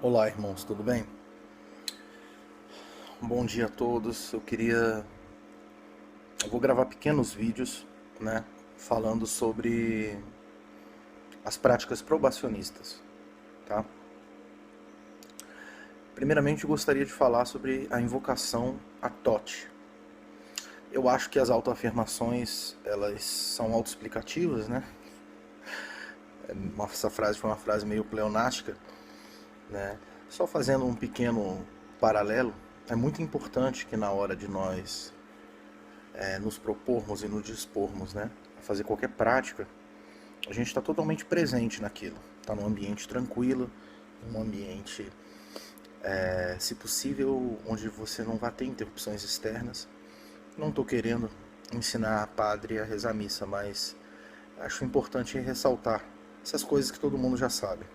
Olá, irmãos, tudo bem? Bom dia a todos. Eu vou gravar pequenos vídeos, né, falando sobre as práticas probacionistas, tá? Primeiramente, eu gostaria de falar sobre a invocação a Tote. Eu acho que as autoafirmações, elas são autoexplicativas, né? Essa frase foi uma frase meio pleonástica, né? Só fazendo um pequeno paralelo, é muito importante que na hora de nós nos propormos e nos dispormos, né, a fazer qualquer prática, a gente está totalmente presente naquilo. Está num ambiente tranquilo, num ambiente, se possível, onde você não vai ter interrupções externas. Não estou querendo ensinar a padre a rezar a missa, mas acho importante ressaltar essas coisas que todo mundo já sabe.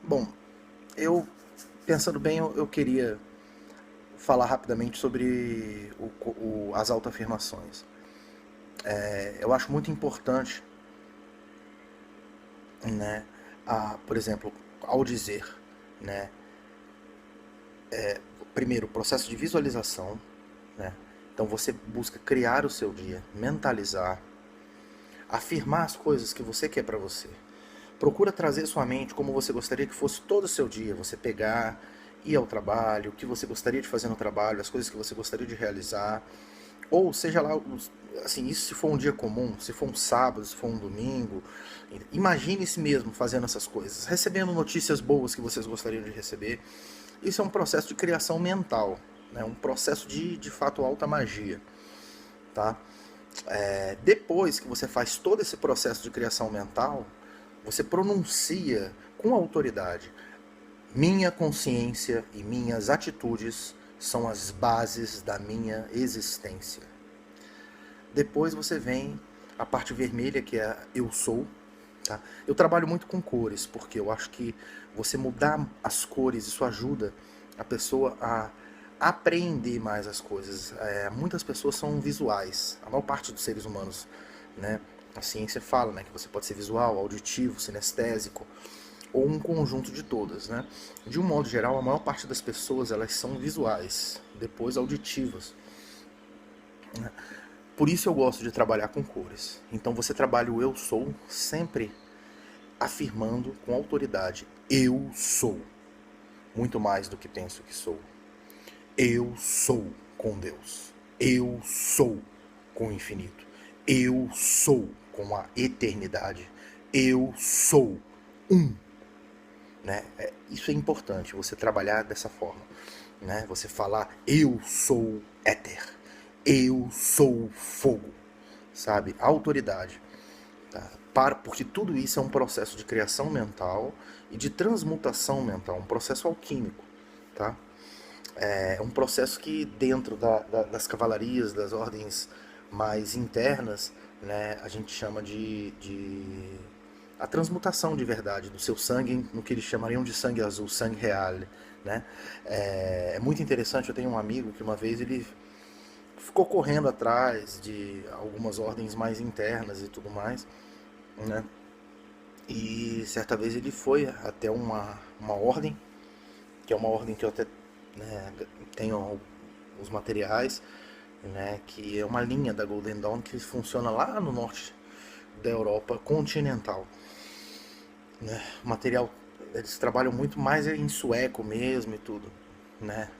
Bom, eu, pensando bem, eu queria falar rapidamente sobre as autoafirmações. Eu acho muito importante, né, por exemplo, ao dizer, né, primeiro, o processo de visualização, né, então você busca criar o seu dia, mentalizar, afirmar as coisas que você quer para você. Procura trazer sua mente como você gostaria que fosse todo o seu dia. Você pegar, ir ao trabalho, o que você gostaria de fazer no trabalho, as coisas que você gostaria de realizar. Ou seja lá, assim, isso se for um dia comum, se for um sábado, se for um domingo. Imagine-se mesmo fazendo essas coisas, recebendo notícias boas que vocês gostariam de receber. Isso é um processo de criação mental, né? Um processo de fato alta magia, tá? Depois que você faz todo esse processo de criação mental, você pronuncia com autoridade: minha consciência e minhas atitudes são as bases da minha existência. Depois você vem a parte vermelha, que é eu sou. Tá? Eu trabalho muito com cores, porque eu acho que você mudar as cores, isso ajuda a pessoa a apreender mais as coisas. Muitas pessoas são visuais, a maior parte dos seres humanos, né? A ciência fala, né, que você pode ser visual, auditivo, sinestésico, ou um conjunto de todas, né? De um modo geral, a maior parte das pessoas elas são visuais, depois auditivas. Por isso eu gosto de trabalhar com cores. Então você trabalha o eu sou sempre afirmando com autoridade: eu sou muito mais do que penso que sou. Eu sou com Deus. Eu sou com o infinito. Eu sou com a eternidade. Eu sou um. Né? Isso é importante, você trabalhar dessa forma. Né? Você falar: eu sou éter. Eu sou fogo. Sabe? Autoridade. Tá? Porque tudo isso é um processo de criação mental e de transmutação mental, um processo alquímico. Tá? É um processo que dentro das cavalarias, das ordens mais internas, né, a gente chama de a transmutação de verdade do seu sangue no que eles chamariam de sangue azul, sangue real. Né? É muito interessante, eu tenho um amigo que uma vez ele ficou correndo atrás de algumas ordens mais internas e tudo mais, né? E certa vez ele foi até uma ordem, que é uma ordem que eu até, né, tenho os materiais, né, que é uma linha da Golden Dawn que funciona lá no norte da Europa continental. Né? O material, eles trabalham muito mais em sueco mesmo e tudo, né?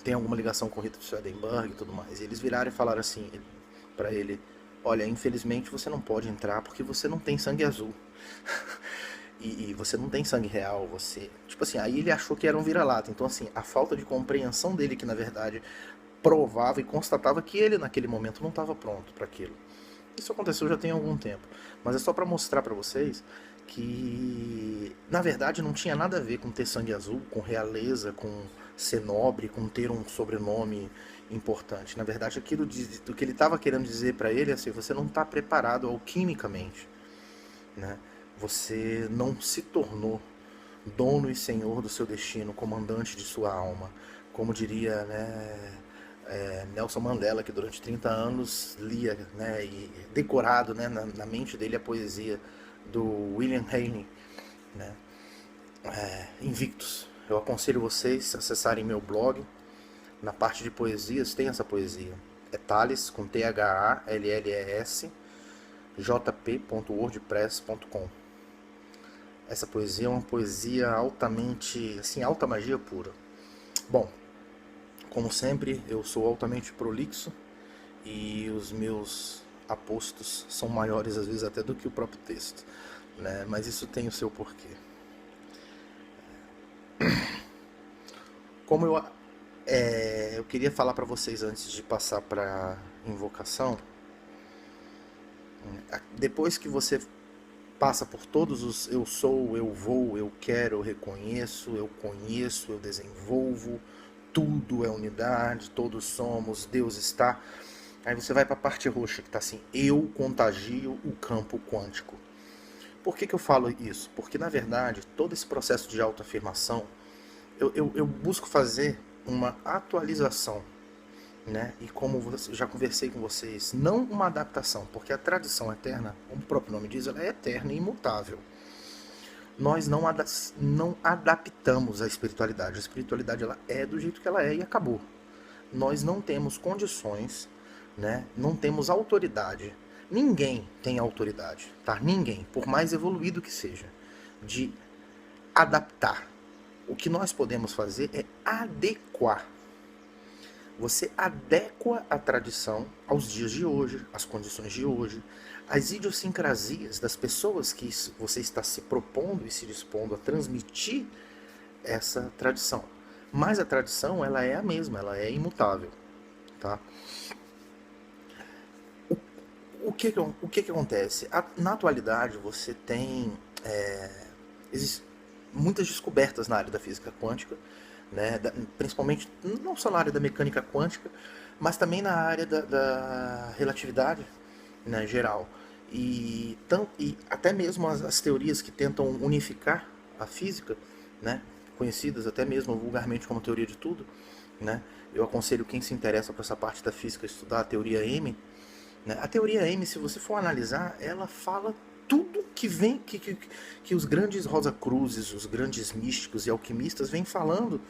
Tem alguma ligação com o rito de Swedenborg e tudo mais. E eles viraram e falaram assim para ele: olha, infelizmente você não pode entrar porque você não tem sangue azul. E você não tem sangue real, você. Tipo assim, aí ele achou que era um vira-lata. Então, assim, a falta de compreensão dele, que na verdade provava e constatava que ele naquele momento não estava pronto para aquilo. Isso aconteceu já tem algum tempo, mas é só para mostrar para vocês que na verdade não tinha nada a ver com ter sangue azul, com realeza, com ser nobre, com ter um sobrenome importante. Na verdade, aquilo do que ele estava querendo dizer para ele é assim: você não está preparado alquimicamente, né? Você não se tornou dono e senhor do seu destino, comandante de sua alma, como diria, né, Nelson Mandela, que durante 30 anos lia, né, e decorado, né, na mente dele a poesia do William Haney, né? invictos. Eu aconselho vocês a acessarem meu blog. Na parte de poesias tem essa poesia. É Thales, com THALLES, jp.wordpress.com. Essa poesia é uma poesia altamente, assim, alta magia pura. Bom, como sempre, eu sou altamente prolixo e os meus apostos são maiores às vezes até do que o próprio texto, né? Mas isso tem o seu porquê. Como eu queria falar para vocês antes de passar para invocação, depois que você passa por todos os eu sou, eu vou, eu quero, eu reconheço, eu conheço, eu desenvolvo, tudo é unidade, todos somos, Deus está. Aí você vai para a parte roxa que está assim, eu contagio o campo quântico. Por que eu falo isso? Porque na verdade todo esse processo de autoafirmação eu busco fazer uma atualização, né? E como já conversei com vocês, não uma adaptação, porque a tradição eterna, como o próprio nome diz, ela é eterna e imutável. Nós não adaptamos a espiritualidade. A espiritualidade ela é do jeito que ela é e acabou. Nós não temos condições, né? Não temos autoridade. Ninguém tem autoridade, tá? Ninguém, por mais evoluído que seja, de adaptar. O que nós podemos fazer é adequar. Você adequa a tradição aos dias de hoje, às condições de hoje, às idiosincrasias das pessoas que você está se propondo e se dispondo a transmitir essa tradição. Mas a tradição, ela é a mesma, ela é imutável, tá? O que acontece? Na atualidade, você tem muitas descobertas na área da física quântica, né? Principalmente, não só na área da mecânica quântica, mas também na área da relatividade, né, geral. E até mesmo as teorias que tentam unificar a física, né, conhecidas até mesmo vulgarmente como teoria de tudo, né? Eu aconselho quem se interessa por essa parte da física estudar a teoria M, né? A teoria M, se você for analisar, ela fala tudo que vem que os grandes Rosacruzes, os grandes místicos e alquimistas vêm falando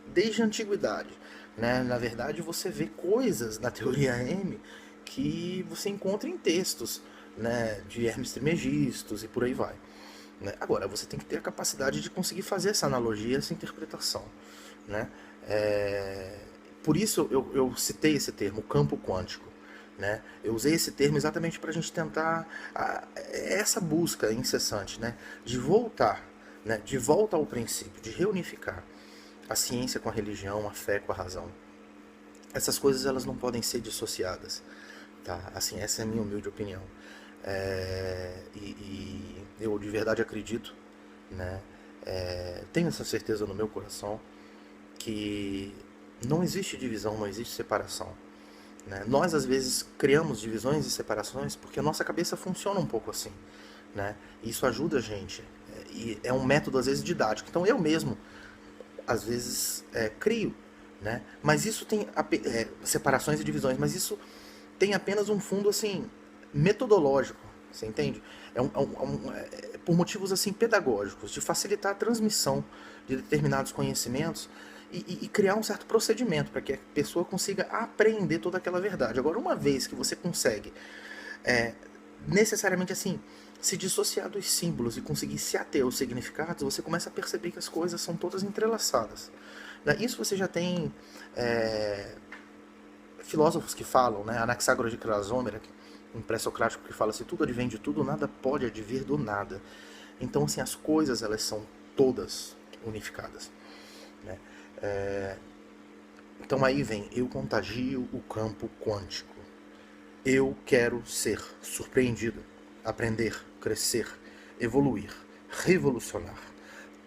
desde a antiguidade, né? Na verdade, você vê coisas na teoria M que você encontra em textos, né, de Hermes Trismegistus e por aí vai, né? Agora, você tem que ter a capacidade de conseguir fazer essa analogia, essa interpretação, né? Por isso eu citei esse termo, campo quântico. Né? Eu usei esse termo exatamente para a gente tentar essa busca incessante, né? De voltar, né? De volta ao princípio, de reunificar a ciência com a religião, a fé com a razão. Essas coisas elas não podem ser dissociadas, tá? Assim, essa é a minha humilde opinião. E eu de verdade acredito, né? Tenho essa certeza no meu coração que não existe divisão, não existe separação. Né? Nós, às vezes, criamos divisões e separações porque a nossa cabeça funciona um pouco assim. Né? E isso ajuda a gente. E é um método, às vezes, didático. Então, eu mesmo, às vezes, crio. Né? Mas isso tem separações e divisões, mas isso tem apenas um fundo assim metodológico. Você entende? Por motivos assim pedagógicos, de facilitar a transmissão de determinados conhecimentos e criar um certo procedimento para que a pessoa consiga apreender toda aquela verdade. Agora, uma vez que você consegue necessariamente assim se dissociar dos símbolos e conseguir se ater aos significados, você começa a perceber que as coisas são todas entrelaçadas. Isso você já tem filósofos que falam, né? Anaxágoras de Clasômera, um pré-socrático que fala: se tudo advém de tudo, nada pode advir do nada. Então, assim, as coisas elas são todas unificadas, né? Então aí vem, eu contagio o campo quântico. Eu quero ser surpreendido, aprender, crescer, evoluir, revolucionar,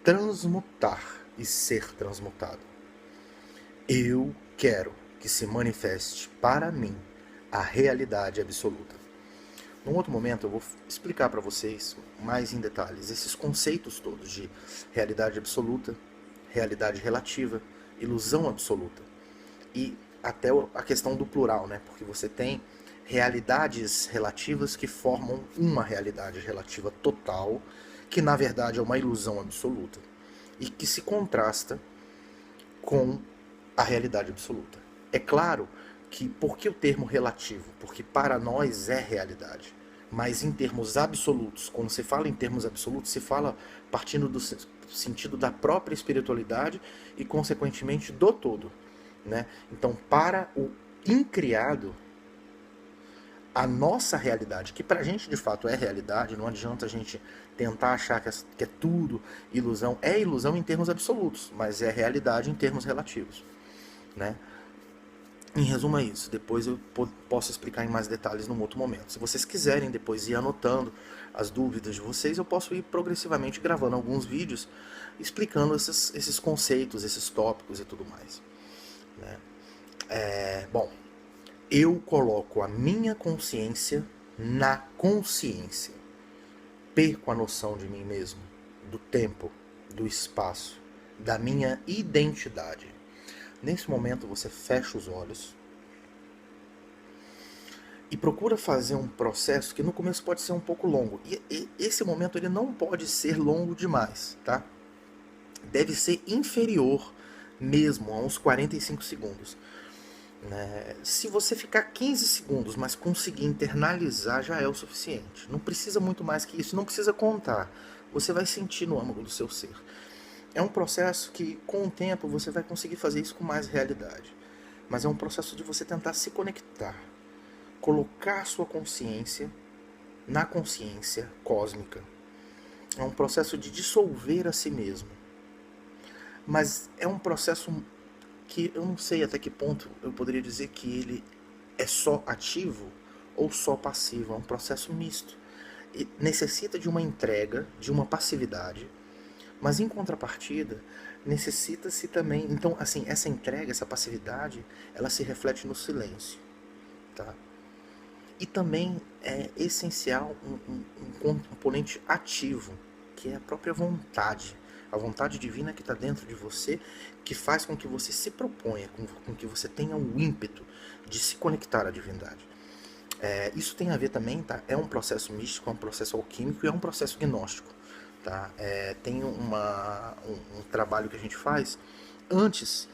transmutar e ser transmutado. Eu quero que se manifeste para mim a realidade absoluta. Num outro momento eu vou explicar para vocês mais em detalhes esses conceitos todos de realidade absoluta, realidade relativa, ilusão absoluta e até a questão do plural, né? Porque você tem realidades relativas que formam uma realidade relativa total, que na verdade é uma ilusão absoluta. e que se contrasta com a realidade absoluta. É claro que, por que o termo relativo? Porque para nós é realidade. Mas em termos absolutos, quando se fala em termos absolutos, se fala partindo do sentido da própria espiritualidade e, consequentemente, do todo. Né? Então, para o incriado, a nossa realidade, que pra gente de fato é realidade, não adianta a gente tentar achar que é tudo ilusão. É ilusão em termos absolutos, mas é realidade em termos relativos. Né? Em resumo é isso. Depois eu posso explicar em mais detalhes num outro momento. Se vocês quiserem depois ir anotando as dúvidas de vocês, eu posso ir progressivamente gravando alguns vídeos explicando esses conceitos, esses tópicos e tudo mais. Né? Bom, eu coloco a minha consciência na consciência. Perco a noção de mim mesmo, do tempo, do espaço, da minha identidade. Nesse momento você fecha os olhos e procura fazer um processo que no começo pode ser um pouco longo. E esse momento ele não pode ser longo demais, tá? Deve ser inferior mesmo a uns 45 segundos. Né? Se você ficar 15 segundos, mas conseguir internalizar, já é o suficiente. Não precisa muito mais que isso, não precisa contar. Você vai sentir no âmago do seu ser. É um processo que, com o tempo, você vai conseguir fazer isso com mais realidade. Mas é um processo de você tentar se conectar. Colocar a sua consciência na consciência cósmica. É um processo de dissolver a si mesmo. Mas é um processo que eu não sei até que ponto eu poderia dizer que ele é só ativo ou só passivo. É um processo misto. E necessita de uma entrega, de uma passividade, mas em contrapartida necessita-se também. Então, assim, essa entrega, essa passividade, ela se reflete no silêncio, tá? E também é essencial um componente ativo, que é a própria vontade. A vontade divina que está dentro de você, que faz com que você se proponha, com que você tenha o ímpeto de se conectar à divindade. Isso tem a ver também, tá? É um processo místico, é um processo alquímico e é um processo gnóstico. Tá? Tem um trabalho que a gente faz antes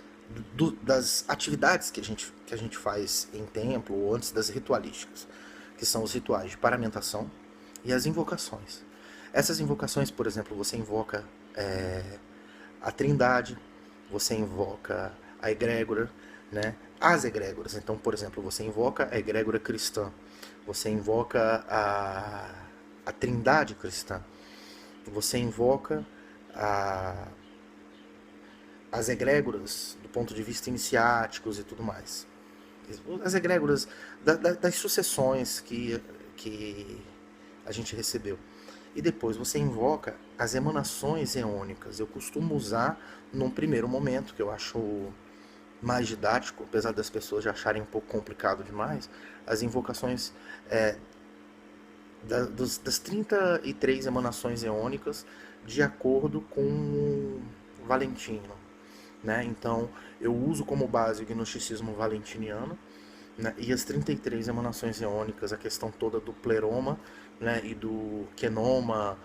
das atividades que a gente faz em templo, ou antes das ritualísticas, que são os rituais de paramentação e as invocações. Essas invocações, por exemplo, você invoca a Trindade, você invoca a egrégora, né? As egrégoras. Então, por exemplo, você invoca a egrégora cristã, você invoca a Trindade cristã, você invoca as egrégoras do ponto de vista iniciáticos e tudo mais. As egrégoras das sucessões que a gente recebeu. E depois você invoca as emanações eônicas. Eu costumo usar num primeiro momento, que eu acho mais didático, apesar das pessoas já acharem um pouco complicado demais, as invocações das 33 emanações eônicas de acordo com o Valentino. Né? Então, eu uso como base o gnosticismo valentiniano, né? E as 33 emanações eônicas, a questão toda do pleroma, né? E do quenoma,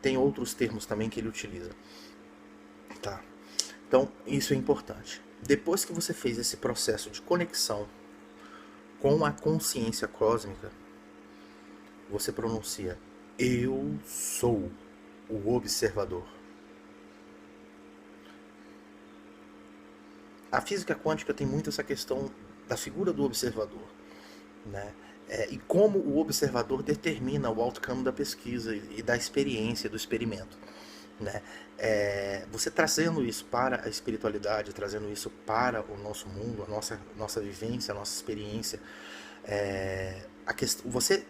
tem outros termos também que ele utiliza. Tá? Então, isso é importante. Depois que você fez esse processo de conexão com a consciência cósmica, você pronuncia: eu sou o observador. A física quântica tem muito essa questão da figura do observador, né? E como o observador determina o outcome da pesquisa e da experiência, do experimento. Né? Você trazendo isso para a espiritualidade, trazendo isso para o nosso mundo, a nossa vivência, a nossa experiência, você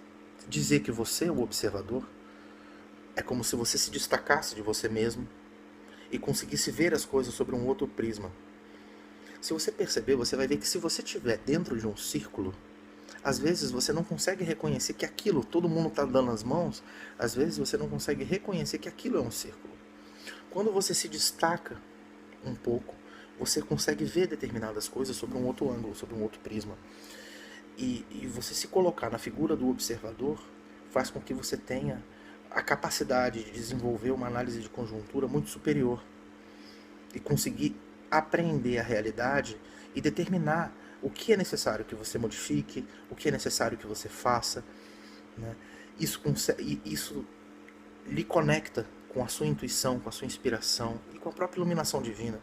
dizer que você é o observador é como se você se destacasse de você mesmo e conseguisse ver as coisas sobre um outro prisma. Se você perceber, você vai ver que se você estiver dentro de um círculo, às vezes você não consegue reconhecer que aquilo, todo mundo está dando as mãos, às vezes você não consegue reconhecer que aquilo é um círculo. Quando você se destaca um pouco, você consegue ver determinadas coisas sobre um outro ângulo, sobre um outro prisma. E você se colocar na figura do observador faz com que você tenha a capacidade de desenvolver uma análise de conjuntura muito superior. e conseguir apreender a realidade e determinar o que é necessário que você modifique, o que é necessário que você faça, né? Isso lhe conecta com a sua intuição, com a sua inspiração e com a própria iluminação divina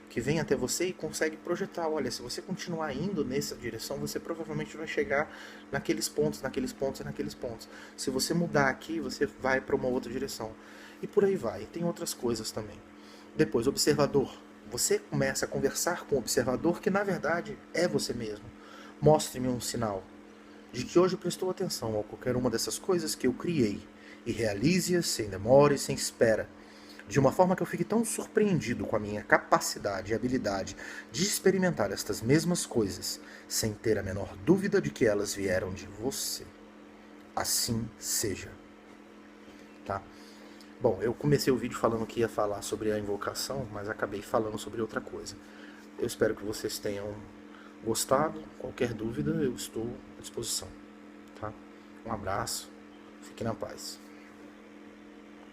que vem até você e consegue projetar, olha, se você continuar indo nessa direção, você provavelmente vai chegar naqueles pontos, naqueles pontos e naqueles pontos. Se você mudar aqui, você vai para uma outra direção. E por aí vai. E tem outras coisas também. Depois, observador. Você começa a conversar com o observador, que na verdade é você mesmo. Mostre-me um sinal de que hoje prestou atenção a qualquer uma dessas coisas que eu criei e realize-as sem demora e sem espera, de uma forma que eu fique tão surpreendido com a minha capacidade e habilidade de experimentar estas mesmas coisas, sem ter a menor dúvida de que elas vieram de você. Assim seja. Tá? Bom, eu comecei o vídeo falando que ia falar sobre a invocação, mas acabei falando sobre outra coisa. Eu espero que vocês tenham gostado. Qualquer dúvida, eu estou à disposição. Tá? Um abraço, fique na paz.